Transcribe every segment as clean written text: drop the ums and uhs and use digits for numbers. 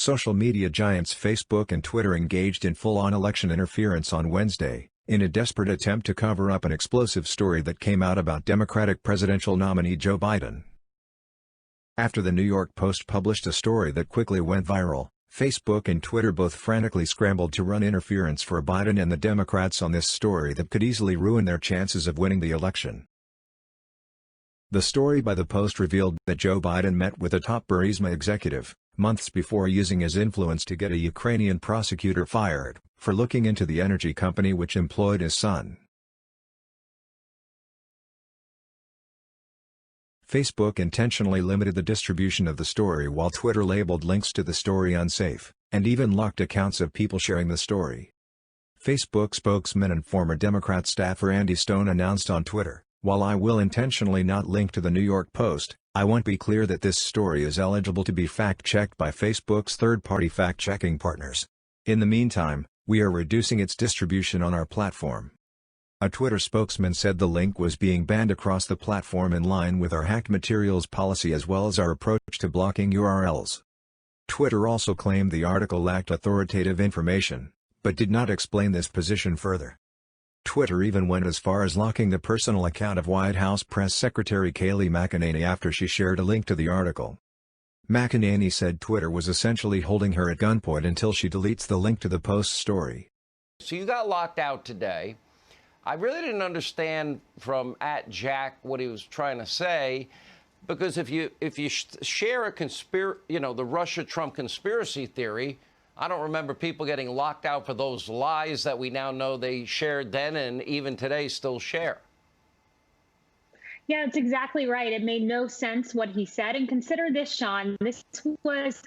Social media giants Facebook and Twitter engaged in full-on election interference on Wednesday, in a desperate attempt to cover up an explosive story that came out about Democratic presidential nominee Joe Biden. After the New York Post published a story that quickly went viral, Facebook and Twitter both frantically scrambled to run interference for Biden and the Democrats on this story that could easily ruin their chances of winning the election. The story by the Post revealed that Joe Biden met with a top Burisma executive, months before using his influence to get a Ukrainian prosecutor fired, for looking into the energy company which employed his son. Facebook intentionally limited the distribution of the story while Twitter labeled links to the story unsafe, and even locked accounts of people sharing the story. Facebook spokesman and former Democrat staffer Andy Stone announced on Twitter, "While I will intentionally not link to the New York Post, I want to be clear that this story is eligible to be fact-checked by Facebook's third-party fact-checking partners. In the meantime, we are reducing its distribution on our platform." A Twitter spokesman said the link was being banned across the platform in line with our hacked materials policy as well as our approach to blocking URLs. Twitter also claimed the article lacked authoritative information, but did not explain this position further. Twitter even went as far as locking the personal account of White House Press Secretary Kayleigh McEnany after she shared a link to the article. McEnany said Twitter was essentially holding her at gunpoint until she deletes the link to the Post story. So you got locked out today. I really didn't understand from @Jack what he was trying to say, because if you share a the Russia-Trump conspiracy theory, I don't remember people getting locked out for those lies that we now know they shared then and even today still share. Yeah, that's exactly right. It made no sense what he said. And consider this, Sean. This was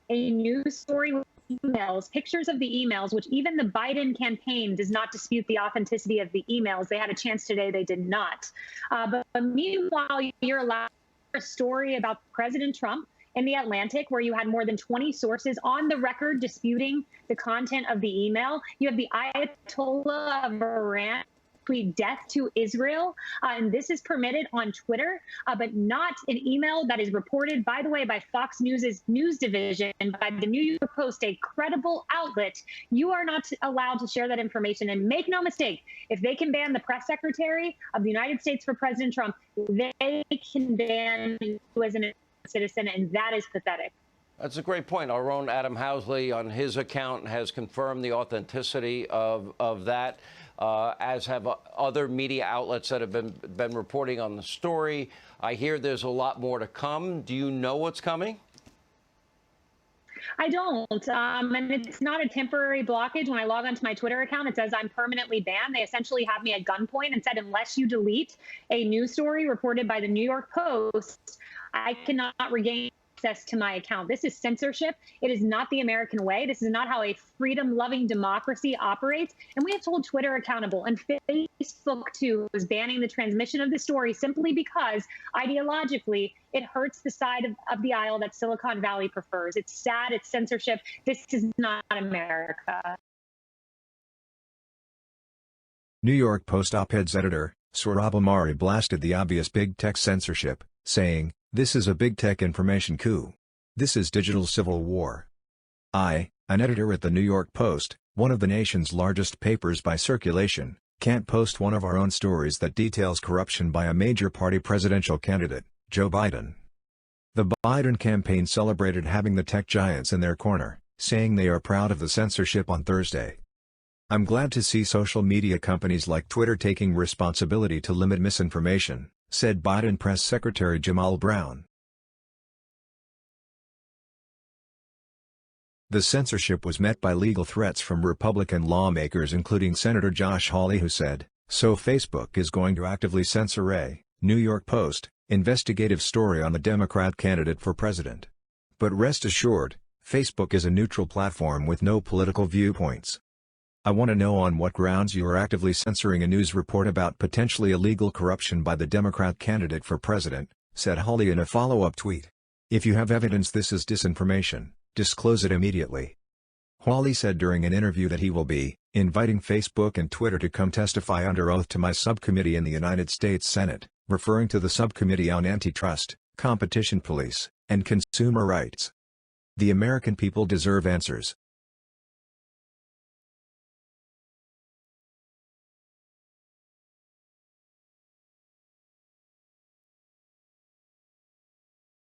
a news story with emails, pictures of the emails, which even the Biden campaign does not dispute the authenticity of the emails. They had a chance today. They did not. But meanwhile, you're allowed a story about President Trump in The Atlantic, where you had more than 20 sources on the record disputing the content of the email. You have the Ayatollah of Iran tweet death to Israel, and this is permitted on Twitter, but not an email that is reported, by the way, by Fox News's news division, by the New York Post, a credible outlet. You are not allowed to share that information. And make no mistake, if they can ban the press secretary of the United States for President Trump, they can ban you as a citizen, and that is pathetic. That's a great point. Our own Adam Housley on his account has confirmed the authenticity of that, as have other media outlets that have been reporting on the story. I hear there's a lot more to come. Do you know what's coming? I don't, and it's not a temporary blockage. When I log onto my Twitter account, it says I'm permanently banned. They essentially have me at gunpoint and said, unless you delete a news story reported by the New York Post, I cannot regain access to my account. This is censorship. It is not the American way. This is not how a freedom-loving democracy operates. And we have to hold Twitter accountable. And Facebook, too, is banning the transmission of the story simply because ideologically it hurts the side of the aisle that Silicon Valley prefers. It's sad. It's censorship. This is not America. New York Post op-ed's editor, Sohrab Ahmari, blasted the obvious big tech censorship, saying, "This is a big tech information coup. This is digital civil war." I, an editor at the New York Post, one of the nation's largest papers by circulation, can't post one of our own stories that details corruption by a major party presidential candidate, Joe Biden. The Biden campaign celebrated having the tech giants in their corner, saying they are proud of the censorship on Thursday. "I'm glad to see social media companies like Twitter taking responsibility to limit misinformation," said Biden Press Secretary Jamal Brown. The censorship was met by legal threats from Republican lawmakers including Senator Josh Hawley, who said, "So Facebook is going to actively censor a New York Post investigative story on the Democrat candidate for president. But rest assured, Facebook is a neutral platform with no political viewpoints. I want to know on what grounds you are actively censoring a news report about potentially illegal corruption by the Democrat candidate for president," said Hawley in a follow-up tweet. "If you have evidence this is disinformation, disclose it immediately." Hawley said during an interview that he will be inviting Facebook and Twitter to come testify under oath to my subcommittee in the United States Senate, referring to the subcommittee on antitrust, competition police, and consumer rights. The American people deserve answers.